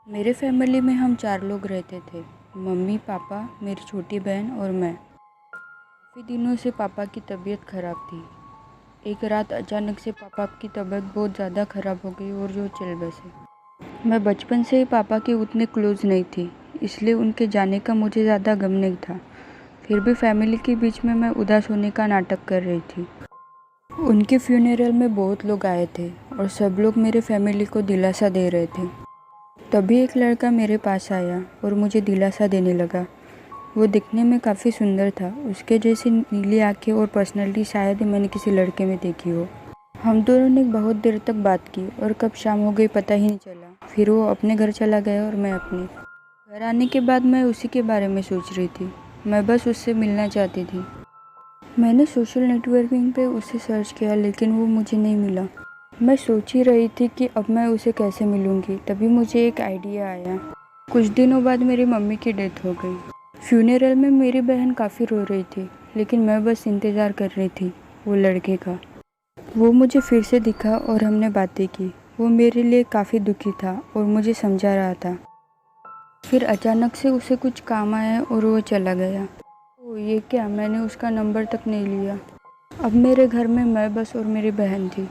मेरे फैमिली में हम 4 लोग रहते थे। मम्मी, पापा, मेरी छोटी बहन और मैं। काफ़ी दिनों से पापा की तबीयत ख़राब थी। एक रात अचानक से पापा की तबीयत बहुत ज़्यादा ख़राब हो गई और वो चल बसे। मैं बचपन से ही पापा के उतने क्लोज़ नहीं थी, इसलिए उनके जाने का मुझे ज़्यादा गम नहीं था। फिर भी फैमिली के बीच में मैं उदास होने का नाटक कर रही थी। उनके फ्यूनरल में बहुत लोग आए थे और सब लोग मेरे फैमिली को दिलासा दे रहे थे। तभी एक लड़का मेरे पास आया और मुझे दिलासा देने लगा। वो दिखने में काफ़ी सुंदर था। उसके जैसी नीली आंखें और पर्सनैलिटी शायद ही मैंने किसी लड़के में देखी हो। हम दोनों ने बहुत देर तक बात की और कब शाम हो गई पता ही नहीं चला। फिर वो अपने घर चला गया और मैं अपने घर आने के बाद मैं उसी के बारे में सोच रही थी। मैं बस उससे मिलना चाहती थी। मैंने सोशल नेटवर्किंग पे उसे सर्च किया लेकिन वो मुझे नहीं मिला। मैं सोच ही रही थी कि अब मैं उसे कैसे मिलूंगी। तभी मुझे एक आइडिया आया। कुछ दिनों बाद मेरी मम्मी की डेथ हो गई। फ्यूनरल में मेरी बहन काफ़ी रो रही थी, लेकिन मैं बस इंतज़ार कर रही थी वो लड़के का। वो मुझे फिर से दिखा और हमने बातें की। वो मेरे लिए काफ़ी दुखी था और मुझे समझा रहा था। फिर अचानक से उसे कुछ काम आया और वो चला गया। ओह ये क्या, मैंने उसका नंबर तक नहीं लिया। अब मेरे घर में मैं बस और मेरी बहन थी।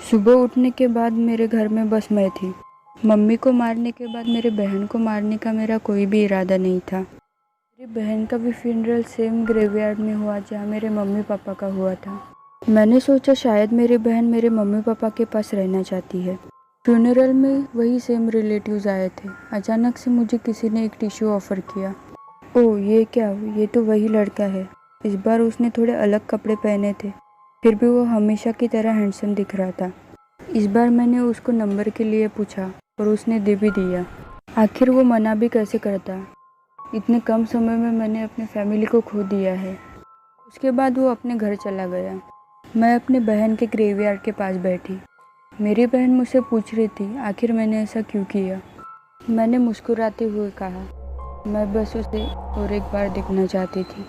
सुबह उठने के बाद मेरे घर में बस मैं थी। मम्मी को मारने के बाद मेरे बहन को मारने का मेरा कोई भी इरादा नहीं था। मेरी बहन का भी फ्यूनरल सेम ग्रेवयार्ड में हुआ जहाँ मेरे मम्मी पापा का हुआ था। मैंने सोचा शायद मेरी बहन मेरे मम्मी पापा के पास रहना चाहती है। फ्यूनरल में वही सेम रिलेटिव्स आए थे। अचानक से मुझे किसी ने एक टिश्यू ऑफ़र किया। ओह ये क्या, ये तो वही लड़का है। इस बार उसने थोड़े अलग कपड़े पहने थे, फिर भी वो हमेशा की तरह हैंडसम दिख रहा था। इस बार मैंने उसको नंबर के लिए पूछा और उसने दे भी दिया। आखिर वो मना भी कैसे करता। इतने कम समय में मैंने अपनी फैमिली को खो दिया है। उसके बाद वो अपने घर चला गया। मैं अपनी बहन के ग्रेवयार्ड के पास बैठी। मेरी बहन मुझसे पूछ रही थी आखिर मैंने ऐसा क्यों किया। मैंने मुस्कुराते हुए कहा, मैं बस उसे और एक बार देखना चाहती थी।